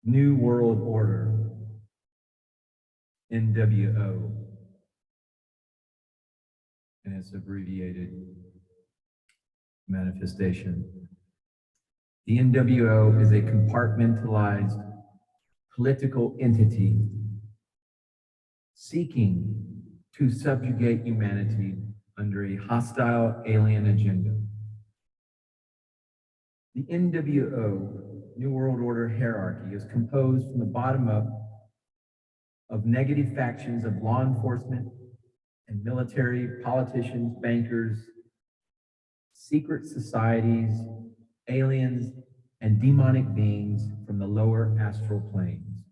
New World Order, NWO, and its abbreviated manifestation. The NWO is a compartmentalized political entity seeking to subjugate humanity under a hostile alien agenda. The NWO, New World Order hierarchy, is composed from the bottom up of negative factions of law enforcement and military, politicians, bankers, secret societies, aliens, and demonic beings from the lower astral planes.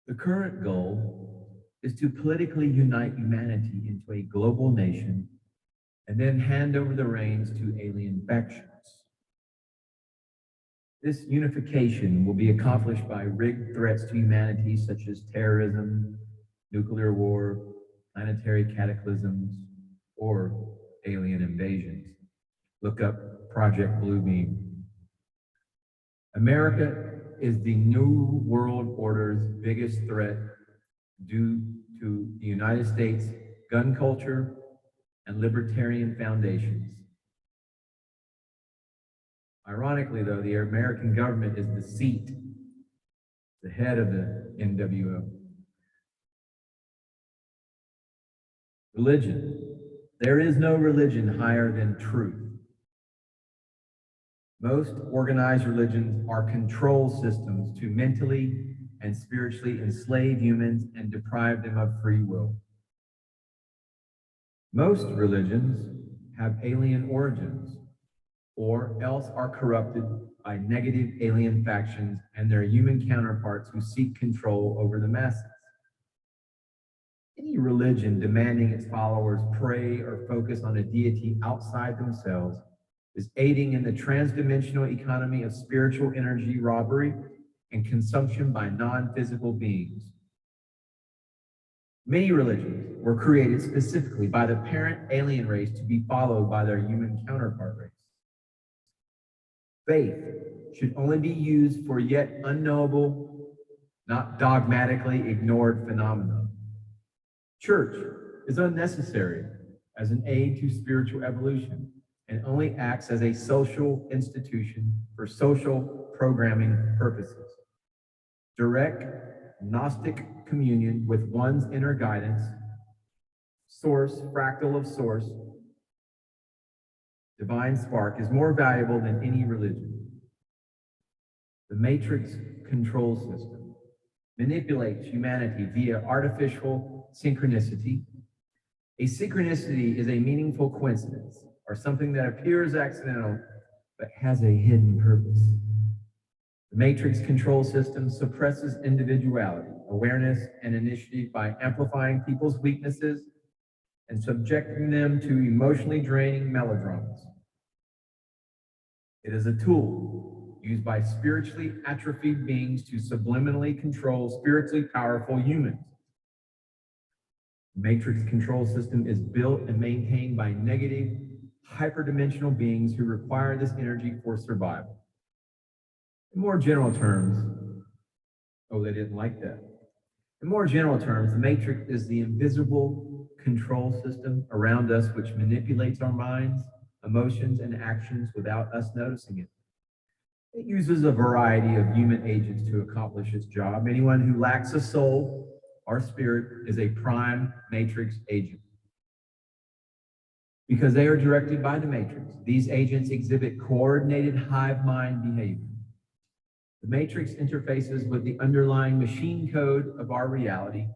The current goal is to politically unite humanity into a global nation and then hand over the reins to alien factions. This unification will be accomplished by rigged threats to humanity such as terrorism, nuclear war, planetary cataclysms, or alien invasions. Look up Project Bluebeam. America is the New World Order's biggest threat due to the United States gun culture and libertarian foundations. Ironically, though, the American government is the seat, the head of the NWO. Religion. There is no religion higher than truth. Most organized religions are control systems to mentally and spiritually enslave humans and deprive them of free will. Most religions have alien origins, or else are corrupted by negative alien factions and their human counterparts who seek control over the masses. Any religion demanding its followers pray or focus on a deity outside themselves is aiding in the transdimensional economy of spiritual energy robbery and consumption by non-physical beings. Many religions were created specifically by the parent alien race to be followed by their human counterpart race. Faith should only be used for yet unknowable, not dogmatically ignored phenomena. Church is unnecessary as an aid to spiritual evolution and only acts as a social institution for social programming purposes. Direct Gnostic communion with one's inner guidance, source, fractal of source, divine spark is more valuable than any religion. The matrix control system manipulates humanity via artificial synchronicity. A synchronicity is a meaningful coincidence or something that appears accidental but has a hidden purpose. The matrix control system suppresses individuality, awareness, and initiative by amplifying people's weaknesses and subjecting them to emotionally draining melodramas. It is a tool used by spiritually atrophied beings to subliminally control spiritually powerful humans. The matrix control system is built and maintained by negative, hyperdimensional beings who require this energy for survival. In more general terms, oh, they didn't like that. In more general terms, the matrix is the invisible control system around us which manipulates our minds, emotions, and actions without us noticing it. It uses a variety of human agents to accomplish its job. Anyone who lacks a soul or spirit is a prime matrix agent. Because they are directed by the matrix, these agents exhibit coordinated hive mind behavior. The matrix interfaces with the underlying machine code of our reality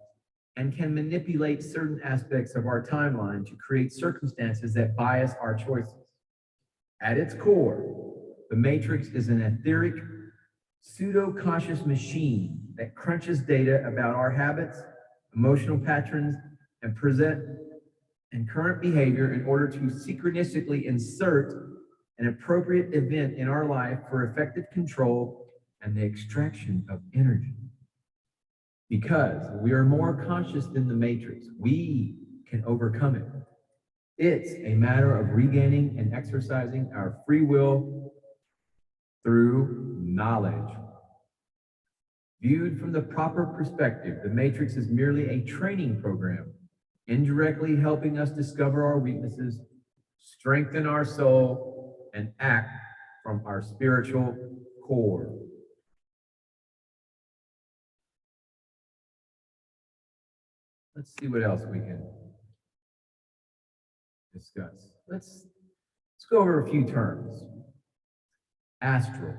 and can manipulate certain aspects of our timeline to create circumstances that bias our choices. At its core, the matrix is an etheric, pseudo-conscious machine that crunches data about our habits, emotional patterns, and current behavior in order to synchronistically insert an appropriate event in our life for effective control and the extraction of energy. Because we are more conscious than the matrix, we can overcome it. It's a matter of regaining and exercising our free will through knowledge. Viewed from the proper perspective, the matrix is merely a training program, indirectly helping us discover our weaknesses, strengthen our soul, and act from our spiritual core. Let's see what else we can discuss. Let's go over a few terms. Astral,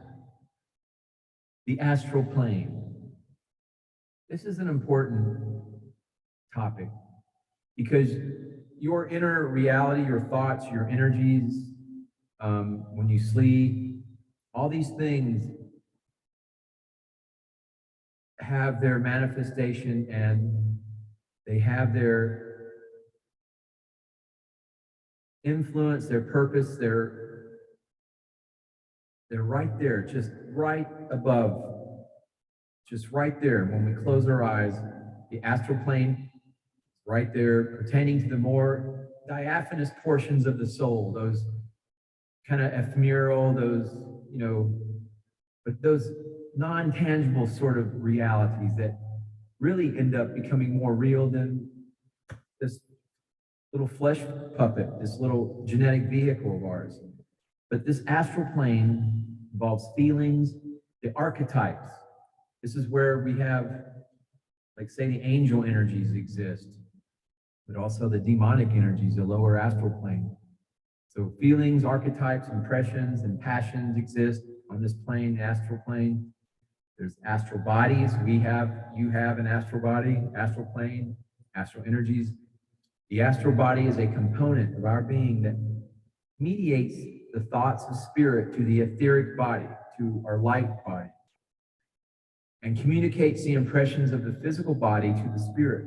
the astral plane. This is an important topic because your inner reality, your thoughts, your energies, when you sleep, all these things have their manifestation and they have their influence, their purpose, they're right there, just right above, just right there. When we close our eyes, the astral plane is right there, pertaining to the more diaphanous portions of the soul, those kind of ephemeral, those, but those non-tangible sort of realities that really end up becoming more real than this little flesh puppet, this little genetic vehicle of ours. But this astral plane involves feelings, the archetypes. This is where we have, like, say, the angel energies exist, but also the demonic energies, the lower astral plane. So feelings, archetypes, impressions, and passions exist on this plane, the astral plane. There's astral bodies. You have an astral body, astral plane, astral energies. The astral body is a component of our being that mediates the thoughts of spirit to the etheric body, to our light body, and communicates the impressions of the physical body to the spirit.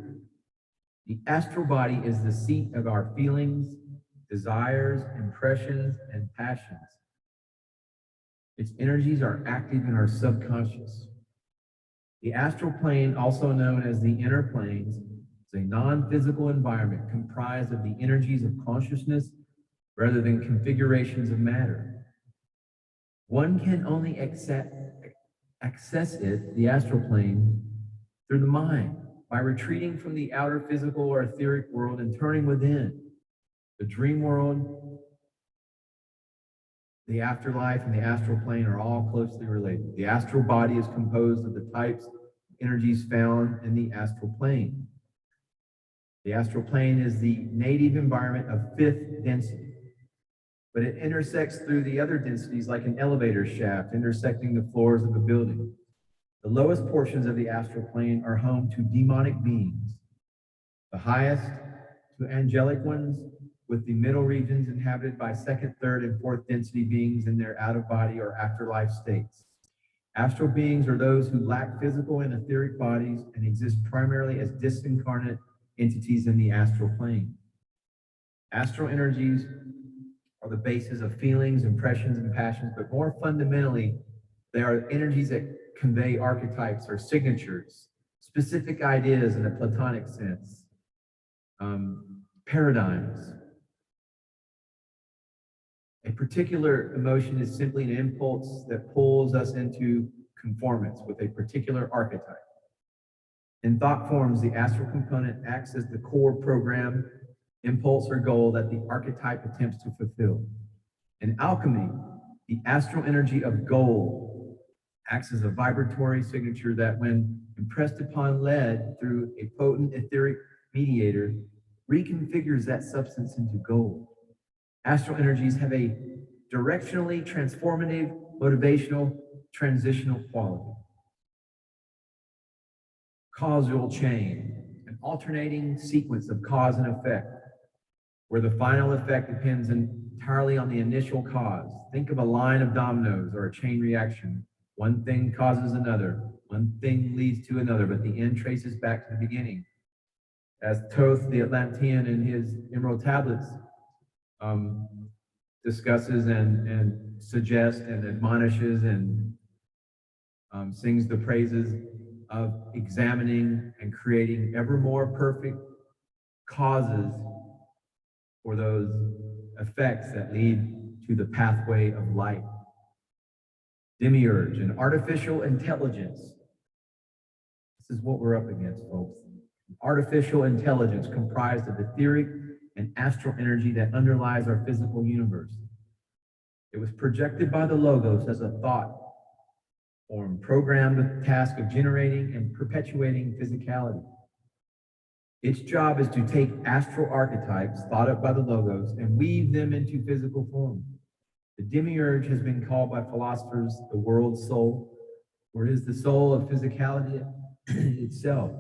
The astral body is the seat of our feelings, desires, impressions, and passions. Its energies are active in our subconscious. The astral plane, also known as the inner planes, is a non-physical environment comprised of the energies of consciousness rather than configurations of matter. One can only access it, the astral plane, through the mind, by retreating from the outer physical or etheric world and turning within. The dream world, the afterlife, and the astral plane are all closely related. The astral body is composed of the types of energies found in the astral plane. The astral plane is the native environment of fifth density, but it intersects through the other densities like an elevator shaft intersecting the floors of a building. The lowest portions of the astral plane are home to demonic beings, the highest to angelic ones, with the middle regions inhabited by second, third, and fourth density beings in their out-of-body or afterlife states. Astral beings are those who lack physical and etheric bodies and exist primarily as disincarnate entities in the astral plane. Astral energies are the basis of feelings, impressions, and passions, but more fundamentally, they are energies that convey archetypes or signatures, specific ideas in a Platonic sense, paradigms. A particular emotion is simply an impulse that pulls us into conformance with a particular archetype. In thought forms, the astral component acts as the core program, impulse, or goal that the archetype attempts to fulfill. In alchemy, the astral energy of gold acts as a vibratory signature that, when impressed upon lead through a potent etheric mediator, reconfigures that substance into gold. Astral energies have a directionally transformative, motivational, transitional quality. Causal chain, an alternating sequence of cause and effect, where the final effect depends entirely on the initial cause. Think of a line of dominoes or a chain reaction. One thing causes another, one thing leads to another, but the end traces back to the beginning. As Thoth the Atlantean in his Emerald Tablets discusses and suggests and admonishes and sings the praises of examining and creating ever more perfect causes for those effects that lead to the pathway of light. Demiurge, an artificial intelligence This is what we're up against, folks. Artificial intelligence comprised of etheric and astral energy that underlies our physical universe. It was projected by the Logos as a thought form programmed with the task of generating and perpetuating physicality. Its job is to take astral archetypes thought up by the Logos and weave them into physical form. The demiurge has been called by philosophers the world's soul, for it is the soul of physicality itself.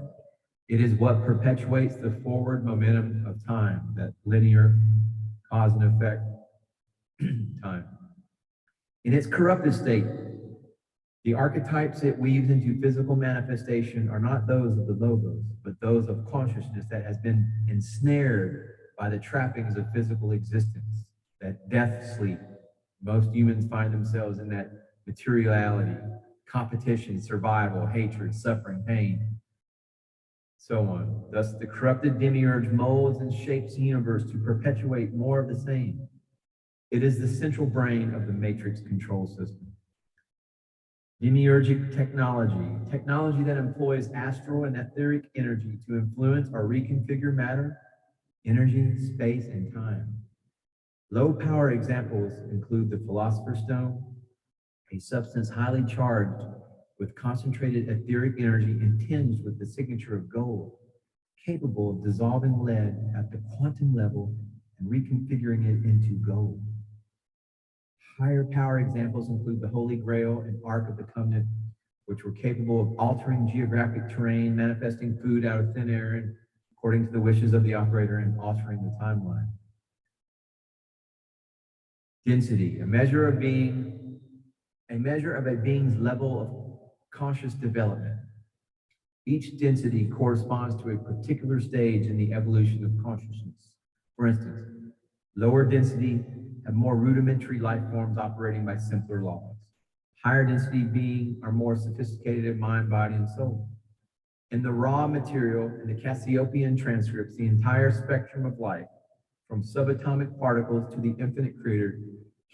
It is what perpetuates the forward momentum of time, that linear cause and effect time. In its corrupted state, the archetypes it weaves into physical manifestation are not those of the Logos, but those of consciousness that has been ensnared by the trappings of physical existence, that death sleep. Most humans find themselves in that materiality, competition, survival, hatred, suffering, pain, so on. Thus, the corrupted demiurge molds and shapes the universe to perpetuate more of the same. It is the central brain of the matrix control system. Demiurgic technology that employs astral and etheric energy to influence or reconfigure matter, energy, space, and time. Low power examples include the Philosopher's Stone, a substance highly charged with concentrated etheric energy and tinged with the signature of gold, capable of dissolving lead at the quantum level and reconfiguring it into gold. Higher power examples include the Holy Grail and Ark of the Covenant, which were capable of altering geographic terrain, manifesting food out of thin air, and according to the wishes of the operator, and altering the timeline. Density, a measure of a being's level of conscious development. Each density corresponds to a particular stage in the evolution of consciousness. For instance, lower density have more rudimentary life forms operating by simpler laws. Higher density beings are more sophisticated in mind, body, and soul. In the raw material and the Cassiopean transcripts, the entire spectrum of life, from subatomic particles to the infinite creator,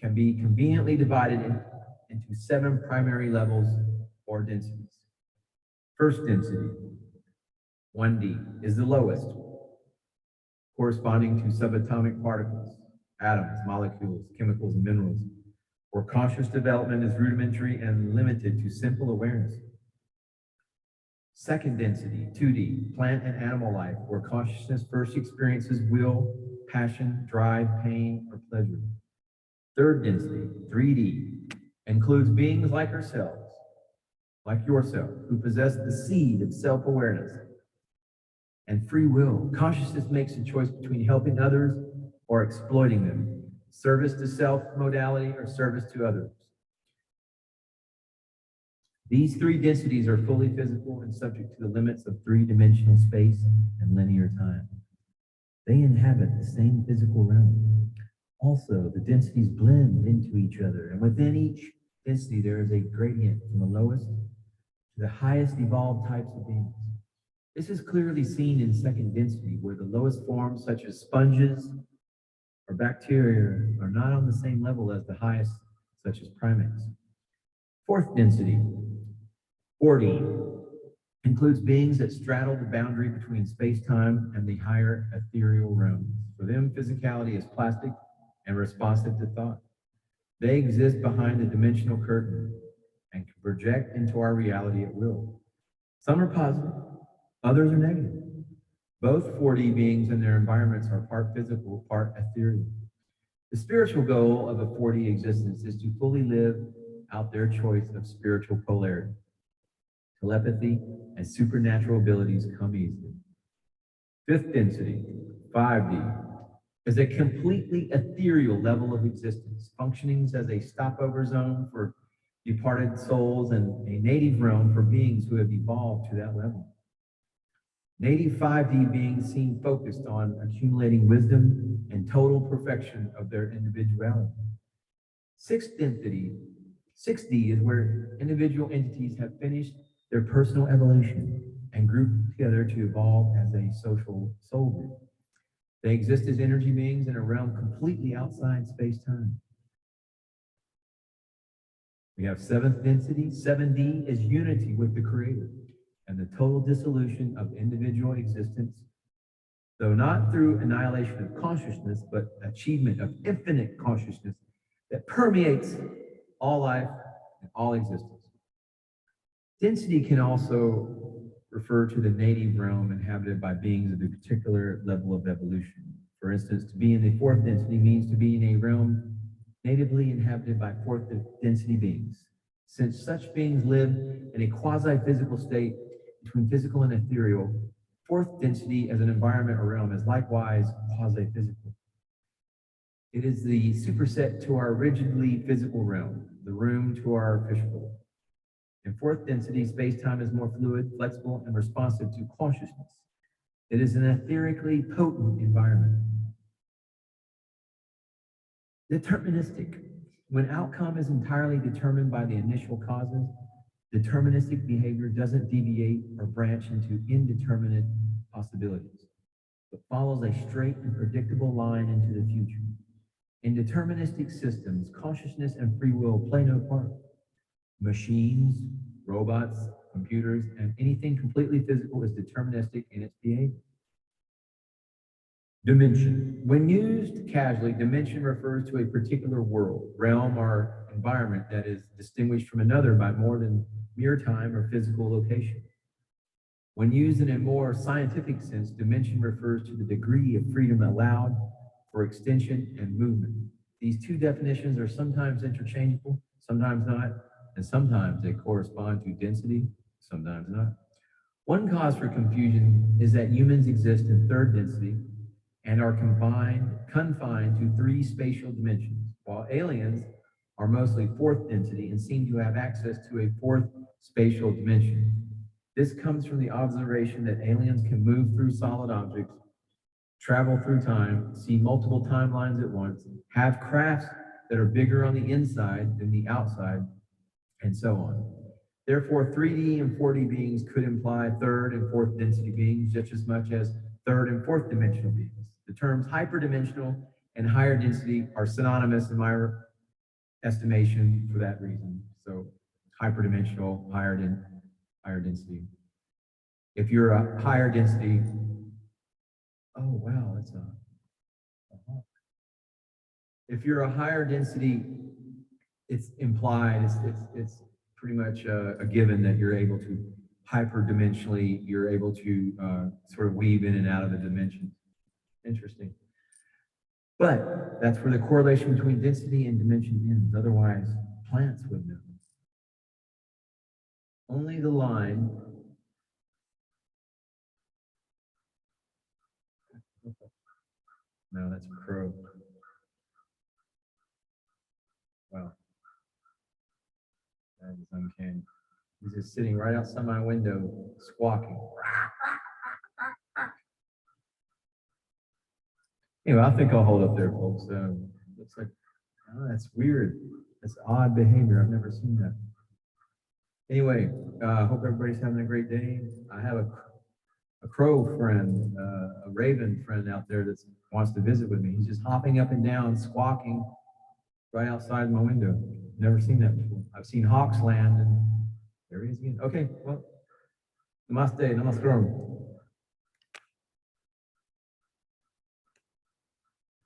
can be conveniently divided into 7 primary levels or densities. First density, 1D, is the lowest, corresponding to subatomic particles, atoms, molecules, chemicals, and minerals, where conscious development is rudimentary and limited to simple awareness. Second density, 2D, plant and animal life, where consciousness first experiences will, passion, drive, pain, or pleasure. Third density, 3D, includes beings like ourselves, like yourself, who possess the seed of self-awareness and free will. Consciousness makes a choice between helping others or exploiting them, service to self modality or service to others. These 3 densities are fully physical and subject to the limits of 3-dimensional space and linear time. They inhabit the same physical realm. Also, the densities blend into each other, and within each density there is a gradient from the lowest to the highest evolved types of beings. This is clearly seen in second density, where the lowest forms, such as sponges or bacteria, are not on the same level as the highest, such as primates. Fourth density, 4D, includes beings that straddle the boundary between space-time and the higher ethereal realms. For them, physicality is plastic and responsive to thought. They exist behind the dimensional curtain and can project into our reality at will. Some are positive, others are negative. Both 4D beings and their environments are part physical, part ethereal. The spiritual goal of a 4D existence is to fully live out their choice of spiritual polarity. Telepathy and supernatural abilities come easily. Fifth density, 5D, is a completely ethereal level of existence, functioning as a stopover zone for departed souls and a native realm for beings who have evolved to that level. Native 5D beings seem focused on accumulating wisdom and total perfection of their individuality. Sixth density, 6D, is where individual entities have finished their personal evolution and grouped together to evolve as a social soul group. They exist as energy beings in a realm completely outside space-time. We have seventh density. 7D is unity with the Creator. and the total dissolution of individual existence, though not through annihilation of consciousness, but achievement of infinite consciousness that permeates all life and all existence. Density can also refer to the native realm inhabited by beings of a particular level of evolution. For instance, to be in the fourth density means to be in a realm natively inhabited by fourth density beings. Since such beings live in a quasi-physical state between physical and ethereal, fourth density as an environment or realm is likewise quasi-physical. It is the superset to our rigidly physical realm, the room to our fishbowl. In fourth density, space-time is more fluid, flexible, and responsive to consciousness. It is an etherically potent environment. Deterministic. When outcome is entirely determined by the initial causes, deterministic behavior doesn't deviate or branch into indeterminate possibilities, but follows a straight and predictable line into the future. In deterministic systems, consciousness and free will play no part. Machines, robots, computers, and anything completely physical is deterministic in its behavior. Dimension. When used casually, dimension refers to a particular world, realm, or environment that is distinguished from another by more than mere time or physical location. When used in a more scientific sense, dimension refers to the degree of freedom allowed for extension and movement. These two definitions are sometimes interchangeable, sometimes not, and sometimes they correspond to density, sometimes not. One cause for confusion is that humans exist in third density and are confined to three spatial dimensions, while aliens are mostly fourth density and seem to have access to a fourth spatial dimension. This comes from the observation that aliens can move through solid objects, travel through time, see multiple timelines at once, have crafts that are bigger on the inside than the outside, and so on. Therefore, 3D and 4D beings could imply third and fourth density beings just as much as third and fourth dimensional beings. The terms hyperdimensional and higher density are synonymous in my estimation for that reason. So hyperdimensional, higher density. If you're a higher density, oh wow, that's a hawk. If you're a higher density, it's implied, it's pretty much a given that you're able to hyperdimensionally, you're able to sort of weave in and out of the dimensions. Interesting. But that's where the correlation between density and dimension ends. Otherwise, plants would know. Only the line. No, that's a crow. Wow. That is uncanny. He's just sitting right outside my window, squawking. Anyway, I think I'll hold up there, folks. Looks like, oh, that's weird. That's odd behavior. I've never seen that. Anyway, I hope everybody's having a great day. I have a crow friend, a raven friend out there that wants to visit with me. He's just hopping up and down, squawking right outside my window. Never seen that before. I've seen hawks land, and there he is again. Okay, well, namaste, namaskaram.